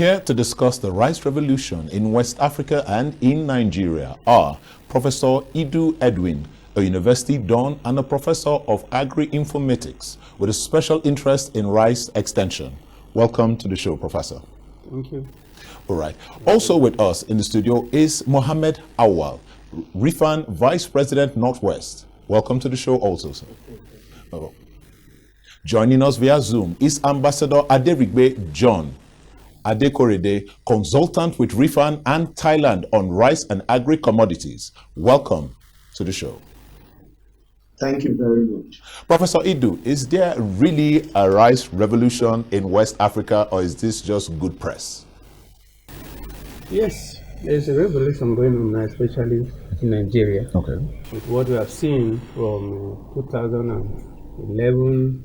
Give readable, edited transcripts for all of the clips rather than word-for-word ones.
Here to discuss the rice revolution in West Africa and in Nigeria are Professor IDO EDWIN, a university don and a professor of Agroinformatics with a special interest in rice extension. Welcome to the show, Professor. Thank you. All right. Also with us in the studio is Mohammed Awal, RIFAN Vice President Northwest. Welcome to the show also, sir. Oh. Joining us via Zoom is Ambassador Aderigbe John Adekorede, consultant with RIFAN and Thailand on rice and agri-commodities. Welcome to the show. Thank you very much. Professor Ido, is there really a rice revolution in West Africa, or is this just good press? Yes, there's a revolution going on now, especially in Nigeria. Okay. With what we have seen from 2011,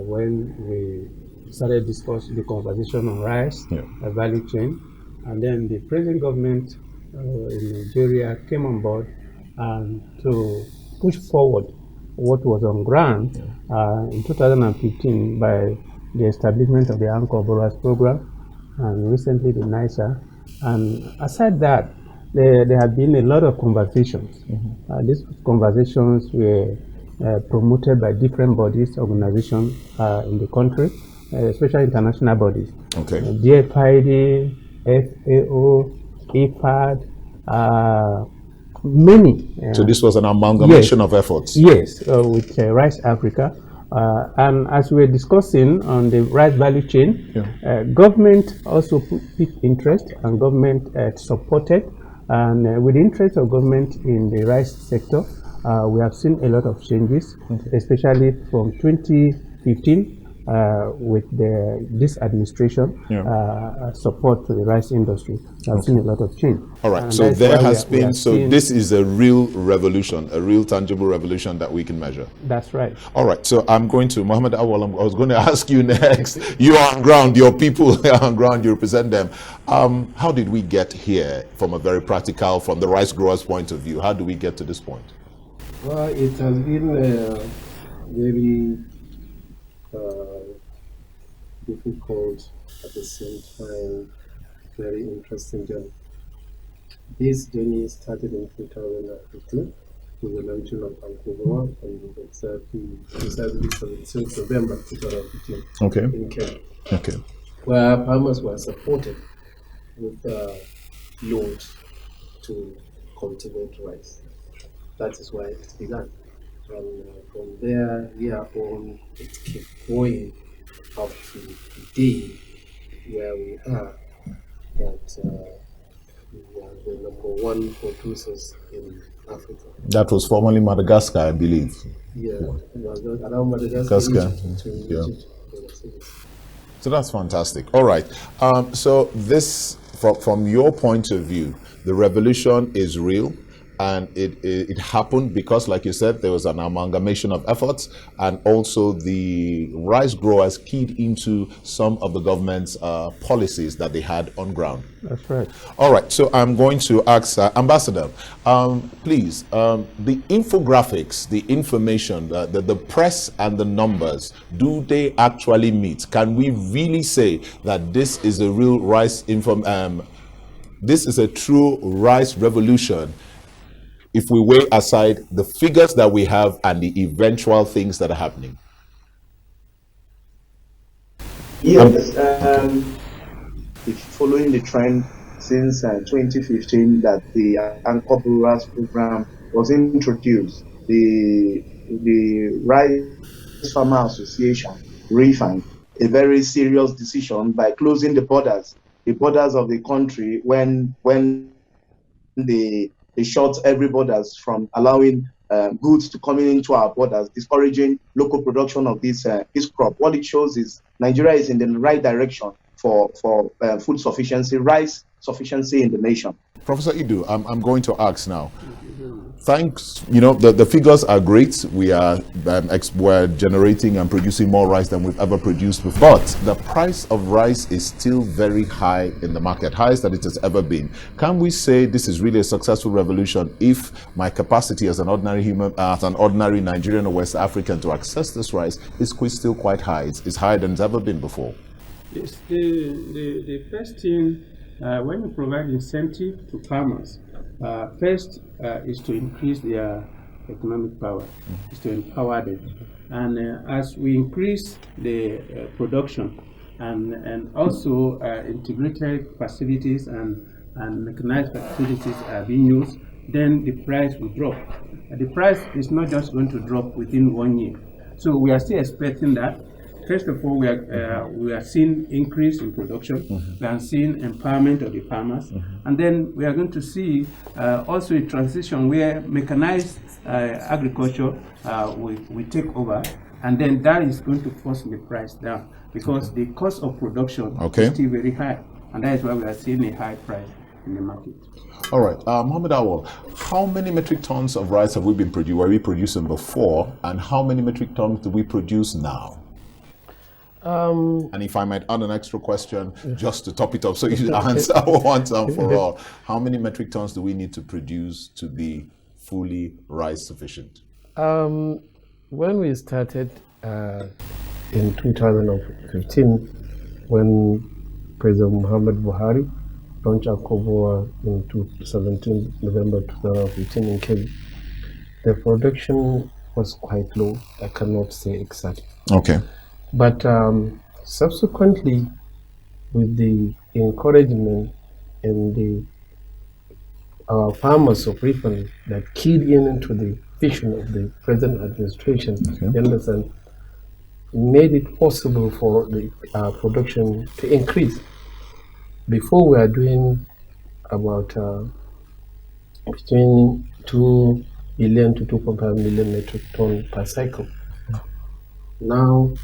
when we started discussing the conversation on rice, a value chain, and then the present government in Nigeria came on board and to push forward what was on ground in 2015 by the establishment of the Anchor Borrowers Program and recently the NISA. And aside that, there have been a lot of conversations. These conversations were promoted by different bodies, organizations in the country, especially international bodies. Okay. DFID, FAO, IFAD, many. So this was an amalgamation of efforts? Yes, with Rice Africa. And as we were discussing on the rice value chain, government also picked interest and government supported. And with the interest of government in the rice sector, we have seen a lot of changes, especially from 2015 with this administration support to the rice industry. I've seen a lot of change. All right, so there has been, so this is a real revolution, a real tangible revolution that we can measure. That's right. All right, so I'm going to, Mohammed Awal, I was going to ask you next. You are on ground, your people are on ground, you represent them. How did we get here from a very practical, from the rice growers' point of view? How do we get to this point? Well, it has been very difficult, at the same time very interesting journey. This journey started in 2015 with the launching of Anchor, and exactly 17th November 2015 in Kenya. Okay. Where farmers were supported with loans to cultivate rice. That is why it began. And from there, year on, it kept going up to today, where we are, that we are the #1 producers in Africa. That was formerly Madagascar, I believe. Yeah, around Madagascar. Egypt. So that's fantastic. All right. So this, from your point of view, the revolution is real. And it happened because, like you said, there was an amalgamation of efforts, and also the rice growers keyed into some of the government's policies that they had on ground. That's right. All right, so I'm going to ask Ambassador, please, the infographics, the information, the press and the numbers, do they actually meet? Can we really say that this is a real rice, this is a true rice revolution, if we weigh aside the figures that we have and the eventual things that are happening? Yes, it's following the trend since 2015 that the Anchor Borrowers Program was introduced. The Rice Farmer Association, RIFAN, a very serious decision by closing the borders of the country when they shut every borders from allowing goods to coming into our borders, discouraging local production of this crop. What it shows is Nigeria is in the right direction for food sufficiency, rice sufficiency in the nation. Professor Ido, I'm going to ask now. Thanks, the figures are great. We're generating and producing more rice than we've ever produced before. But the price of rice is still very high in the market, highest that it has ever been. Can we say this is really a successful revolution if my capacity as an ordinary human, as an ordinary Nigerian or West African to access this rice is still quite high? It's higher than it's ever been before. The first thing, when you provide incentive to farmers, first is to increase their economic power, is to empower them. And as we increase the production and also integrated facilities and mechanized facilities are being used, then the price will drop. The price is not just going to drop within 1 year. So we are still expecting that. First of all, we are seeing increase in production. We are seeing empowerment of the farmers, and then we are going to see also a transition where mechanized agriculture will take over, and then that is going to force the price down because the cost of production is still very high, and that is why we are seeing a high price in the market. All right, Mohammed Awal, how many metric tons of rice have we been producing? Were we producing before, and how many metric tons do we produce now? And if I might add an extra question, just to top it up, so you answer one time for all. How many metric tons do we need to produce to be fully rice sufficient? When we started in 2015, when President Muhammad Buhari launched ANOH in 2017, November 2015 in Kenya, the production was quite low. I cannot say exactly. Okay. But subsequently, with the encouragement and our farmers of Ripon that keyed into the vision of the present administration, you understand, made it possible for the production to increase. Before we are doing about between 2 million to 2.5 million metric ton per cycle. Now,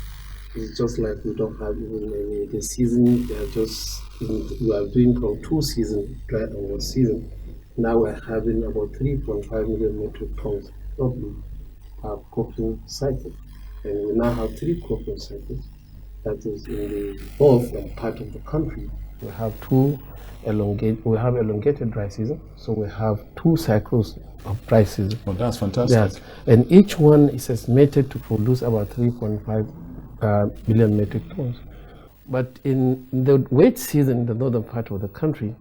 it's just like we don't have even any. The season, we are doing from 2 seasons, dry and wet season. Now we're having about 3.5 million metric tons per cropping cycle. And we now have 3 cropping cycles. That is in the north part of the country. We have elongated dry season, so we have 2 cycles of dry season. Well, that's fantastic. Yes, and each one is estimated to produce about 3.5 million metric tons. But in the wet season in the northern part of the country,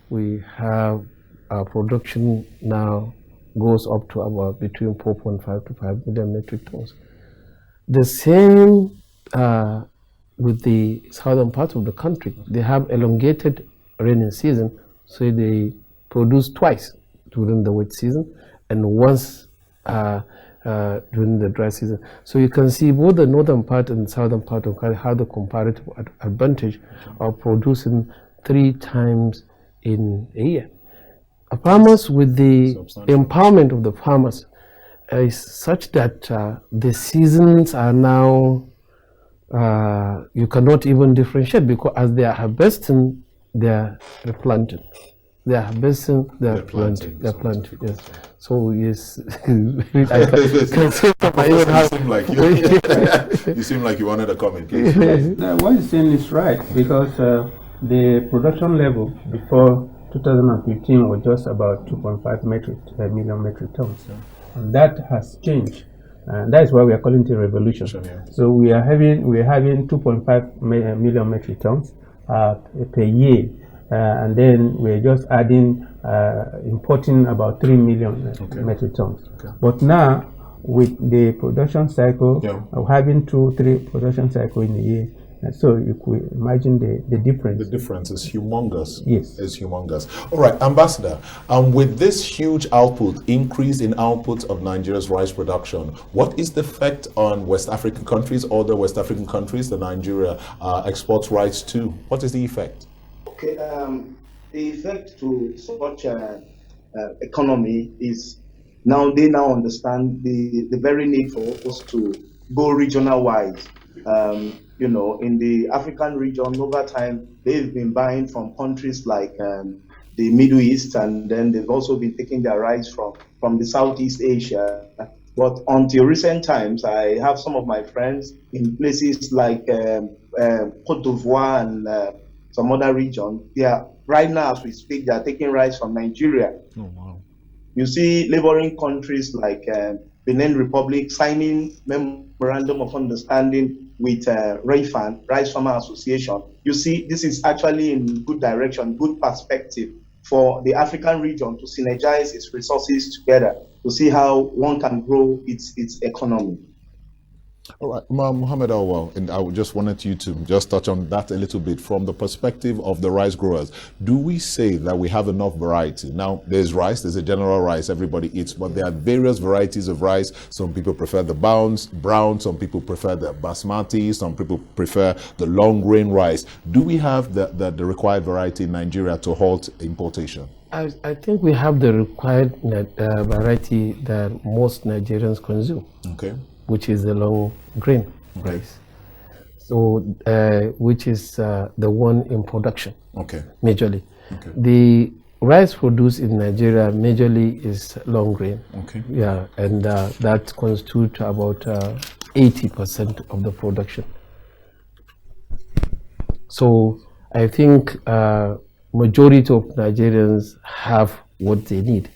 we have our production now goes up to about between 4.5 to 5 million metric tons. The same with the southern part of the country. They have elongated rainy season, so they produce twice during the wet season and once during the dry season. So you can see both the northern part and southern part of the country have the comparative advantage of producing 3 times in a year. Farmers, with the empowerment of the farmers, is such that the seasons are now you cannot even differentiate, because as they are harvesting, they are replanting. They are harvesting, they are planting. They are planting. Yes. So yes, I can say you seem like you wanted a comment, please. What you're saying is right, because the production level before 2015 was just about 2.5 million metric tons. And that has changed. And that is why we are calling it a revolution. So we are having 2.5 million metric tons per year. And then we're just adding, importing about 3 million metric tons. But now, with the production cycle, having 2-3 production cycles in a year, so you could imagine the difference. The difference is humongous. Yes. It's humongous. All right, Ambassador, with this huge output, increase in output of Nigeria's rice production, what is the effect on West African countries, other West African countries that Nigeria exports rice to? What is the effect? Okay, the effect to such economy is they now understand the very need for us to go regional wise. You know, in the African region, over time, they've been buying from countries like the Middle East, and then they've also been taking their rice from the Southeast Asia. But until recent times, I have some of my friends in places like Côte d'Ivoire and some other region. They are, right now as we speak, they are taking rice from Nigeria. Oh, wow. You see neighboring countries like Benin Republic signing memorandum memorandum of understanding with RAFAN, Rice Farmer Association, you see this is actually in good direction, good perspective for the African region to synergize its resources together to see how one can grow its economy. All right, Mohammed Awal, and I just wanted you to just touch on that a little bit from the perspective of the rice growers. Do we say that we have enough variety? Now, there's rice, there's a general rice everybody eats, but there are various varieties of rice. Some people prefer the brown, some people prefer the basmati, some people prefer the long grain rice. Do we have the required variety in Nigeria to halt importation? I think we have the required variety that most Nigerians consume. Okay. Which is the long grain rice. So, which is the one in production. Okay. Majorly. Okay. The rice produced in Nigeria majorly is long grain. Okay. Yeah, and that constitutes about 80% of the production. So, I think majority of Nigerians have what they need.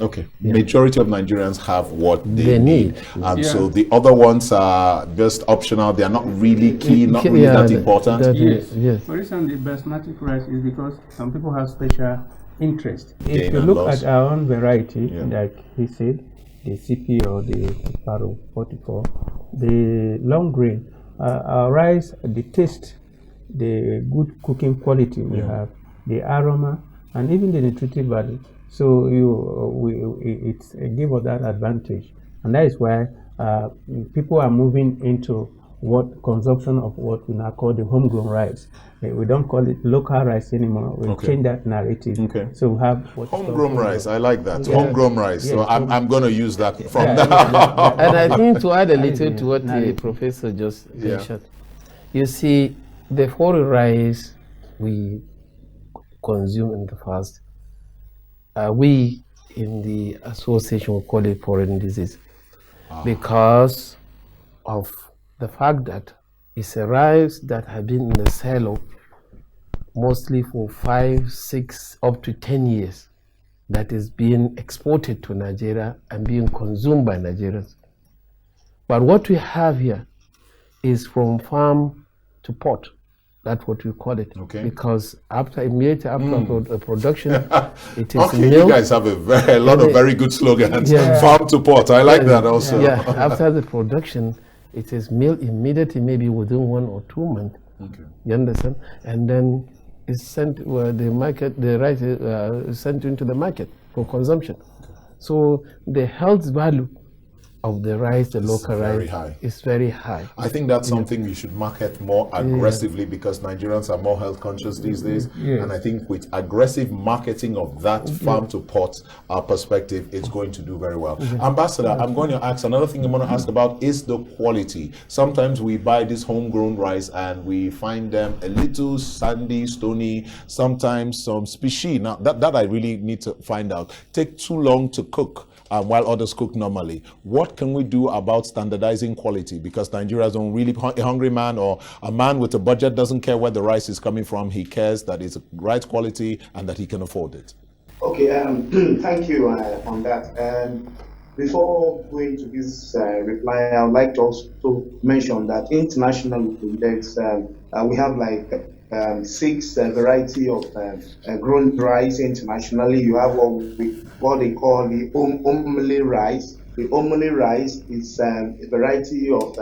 Okay, yeah. Majority of Nigerians have what they need. And so the other ones are just optional. They are not really key, not really that important. Yes. For instance, the basmati rice is because some people have special interest. If you look at our own variety, like he said, the CP or the Paro 44, the long grain, our rice, the taste, the good cooking quality we have, the aroma, and even the nutritive value. So it's a give us that advantage, and that is why people are moving into what consumption of what we now call the homegrown rice. We don't call it local rice anymore. We change that narrative. Okay. So we have what homegrown rice. I like that. Homegrown rice. So I'm going to use that from now. And I think to add a little to what the professor just mentioned, you see, the foreign rice we consume in the past. We in the association will call it foreign disease because of the fact that it's a rice that has been in the silo mostly for 5, 6, up to 10 years that is being exported to Nigeria and being consumed by Nigerians. But what we have here is from farm to port. That's what we call it. Okay. Because immediately after the production, it is okay, you guys have a lot of very good slogans. Farm to port. I like that also. Yeah. After the production, it is milled immediately, maybe within 1 or 2 months. Okay. You understand? And then it's sent the rice is sent into the market for consumption. So the health value of the rice, the local rice, is very high. I think that's something we should market more aggressively because Nigerians are more health conscious these days. And I think with aggressive marketing of that farm to pot perspective, it's going to do very well. Ambassador, I'm going to ask, another thing I'm going to ask about is the quality. Sometimes we buy this homegrown rice and we find them a little sandy, stony, sometimes some species. Now that I really need to find out. Take too long to cook. While others cook normally. What can we do about standardizing quality? Because Nigerians don't really, a hungry man or a man with a budget doesn't care where the rice is coming from. He cares that it's right quality and that he can afford it. Okay, thank you on that. Before going to this reply, I would like to also mention that internationally, there's we have like 6 variety of grown rice internationally. You have what they call the omele rice. The omele rice is a variety of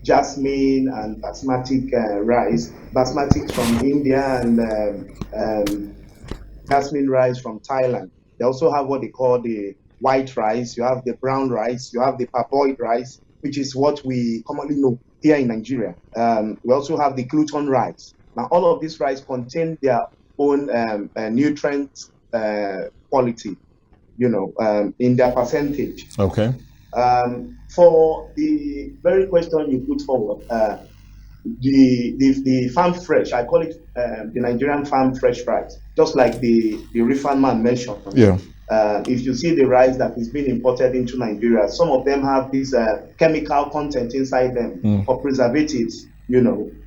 jasmine and basmati rice. Basmati from India and jasmine rice from Thailand. They also have what they call the white rice. You have the brown rice. You have the parboiled rice, which is what we commonly know here in Nigeria. We also have the gluten rice. Now, all of these rice contain their own nutrient quality, in their percentage. Okay. For the very question you put forward, the farm fresh, I call it the Nigerian farm fresh rice, just like the Rifan man mentioned. Yeah. If you see the rice that is being imported into Nigeria, some of them have this chemical content inside them for preservatives,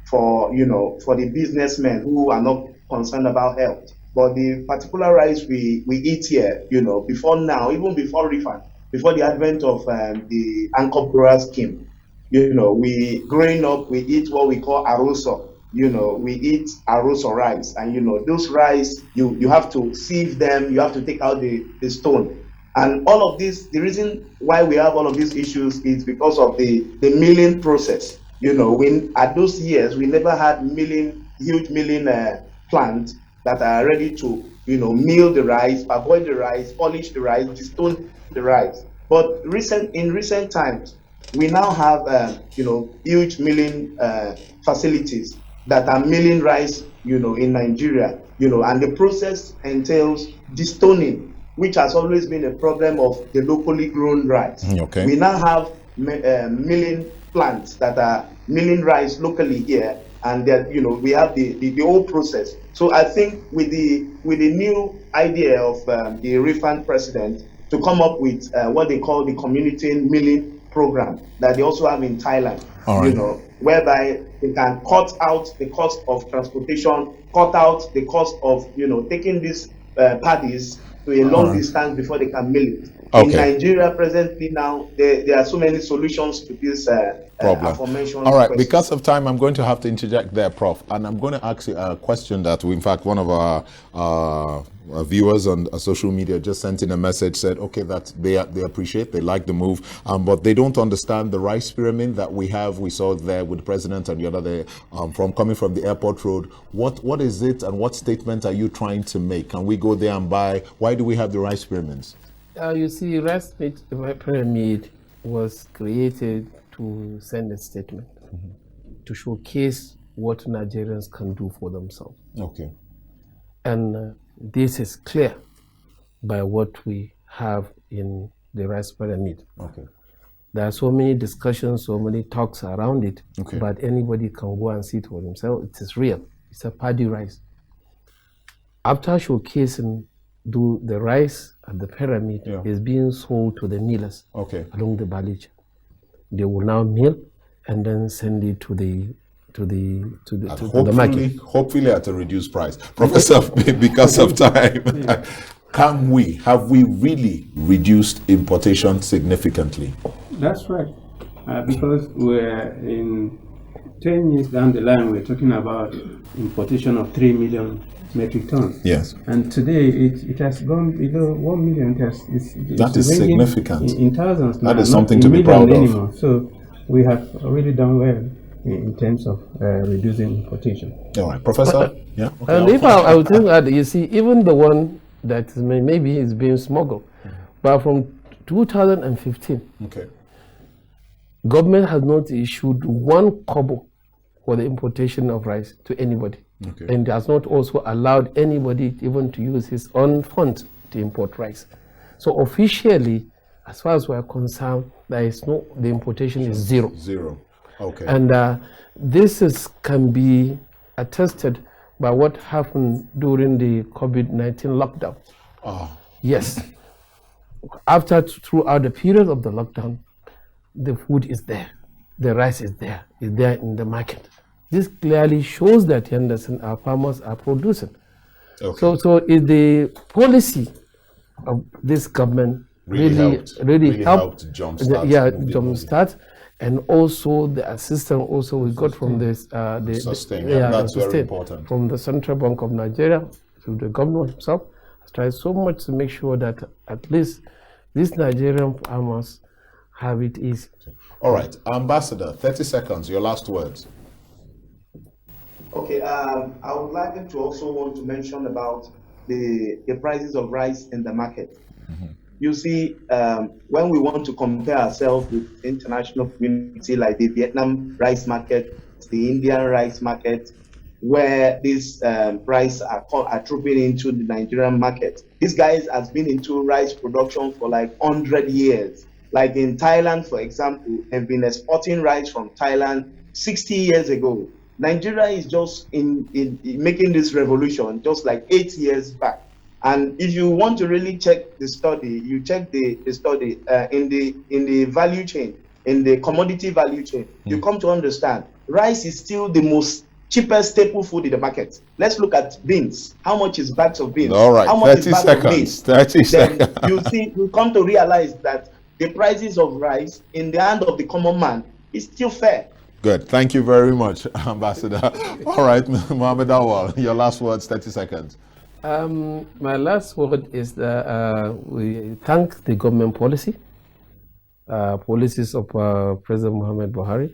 for the businessmen who are not concerned about health. But the particular rice we eat here, before now, even before Rifan, before the advent of the Anchor Grower scheme, You know, we growing up, we eat what we call aroso. You know, we eat aroso rice, and you know, those rice, you have to sieve them, you have to take out the stone. And all of this, the reason why we have all of these issues is because of the milling process. You know, when at those years, we never had huge milling plants that are ready to, you know, mill the rice, avoid the rice, polish the rice, destone the rice. But in recent times, we now have, you know, huge milling facilities that are milling rice, you know, in Nigeria, you know, and the process entails destoning, which has always been a problem of the locally grown rice. Okay. We now have milling plants that are milling rice locally here, and that, you know, we have the whole process. So I think with the new idea of the refund president to come up with what they call the community milling program that they also have in Thailand, you know, whereby they can cut out the cost of transportation, cut out the cost of, you know, taking these paddies to a long distance before they can mill it. In Nigeria presently now, there are so many solutions to this problem. All right, because of time, I'm going to have to interject there, Prof. And I'm going to ask you a question that, in fact, one of our viewers on social media just sent in a message, said, okay, that they appreciate, they like the move, but they don't understand the rice pyramid that we have. We saw there with the president and the other day, coming from the airport road. What is it, and what statement are you trying to make? Can we go there and buy? Why do we have the rice pyramids? You see, rice pyramid was created to send a statement, to showcase what Nigerians can do for themselves. Okay. And this is clear by what we have in the rice pyramid. Okay. There are so many discussions, so many talks around it, okay, but anybody can go and see it for himself. It is real. It's a paddy rice. After showcasing the rice at the pyramid is being sold to the millers along the valley chain. They will now mill and then send it to the market. Hopefully at a reduced price. Professor, because of time, have we really reduced importation significantly? That's right. Because we're in 10 years down the line, we're talking about importation of 3 million metric tons. Yes. And today it has gone below 1 million. That is significant. In thousands. That is something to be proud of. So we have really done well in terms of reducing importation. All right, Professor. And if I would think that, you see, even the one that maybe is being smuggled, but from 2015, government has not issued 1 kobo for the importation of rice to anybody. And has not also allowed anybody even to use his own funds to import rice. So officially, as far as we're concerned, the importation is zero. Okay. And this can be attested by what happened during the COVID-19 lockdown. Yes. Throughout the period of the lockdown, the food is there, the rice is there in the market. This clearly shows that, our farmers are producing. So is the policy of this government really helped jumpstart, and also the assistance we got from this that's very important, from the Central Bank of Nigeria to the governor himself. Has tried so much to make sure that at least these Nigerian farmers have it easy. All right, Ambassador, 30 seconds, your last words. Okay, I would like to also want to mention about the prices of rice in the market. You see, when we want to compare ourselves with international community like the Vietnam rice market, the Indian rice market, where these rice are trooping into the Nigerian market. These guys has been into rice production for like 100 years. Like in Thailand, for example, have been exporting rice from Thailand 60 years ago. Nigeria is just in making this revolution just like 8 years back. And if you want to really check the study, you check the study in the value chain, in the commodity value chain, you come to understand rice is still the most cheapest staple food in the market. Let's look at beans. How much is bags of beans? All right, how much 30 seconds. 30 seconds. You see, you come to realize that the prices of rice in the hand of the common man It's still fair. Good. Thank you very much, Ambassador. All right, Mohammed Awal, your last words, 30 seconds. My last word is that we thank the government policies of President Muhammad Buhari,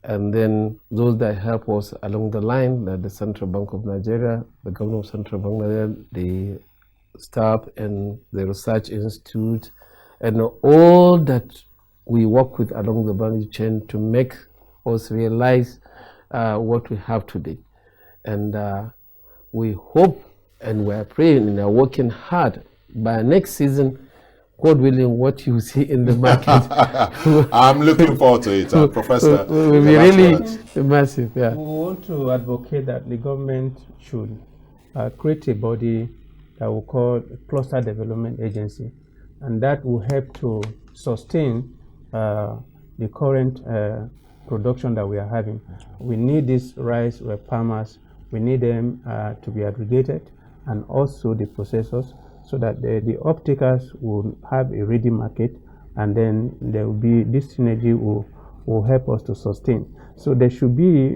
and then those that help us along the line, like the Central Bank of Nigeria, the Governor of Central Bank of Nigeria, the staff and the Research Institute, and all that we work with along the value chain to make us realize what we have today. And we hope and we are praying and are working hard by next season, God willing, what you see in the market. I'm looking forward to it, Professor. Will be really massive. Yeah. We want to advocate that the government should create a body that we call a Cluster Development Agency, and that will help to sustain the current production that we are having. We need this rice farmers. We need them to be aggregated, and also the processors, so that the off-takers will have a ready market, and then there will be this synergy will help us to sustain. So there should be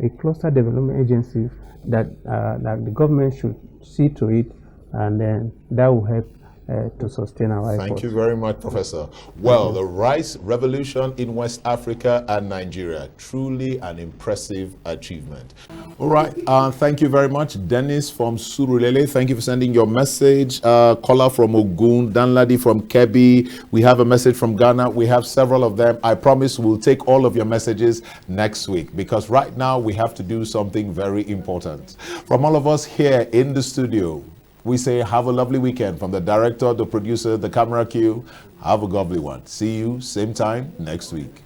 a cluster development agency that the government should see to it, and then that will help to sustain our efforts. Thank you very much, Professor. Well, the rice revolution in West Africa and Nigeria, truly an impressive achievement. All right, thank you very much. Dennis from Surulere, thank you for sending your message. Kola from Ogun, Danladi from Kebbi. We have a message from Ghana. We have several of them. I promise we'll take all of your messages next week, because right now we have to do something very important. From all of us here in the studio, we say have a lovely weekend. From the director, the producer, the camera crew, have a lovely one. See you same time next week.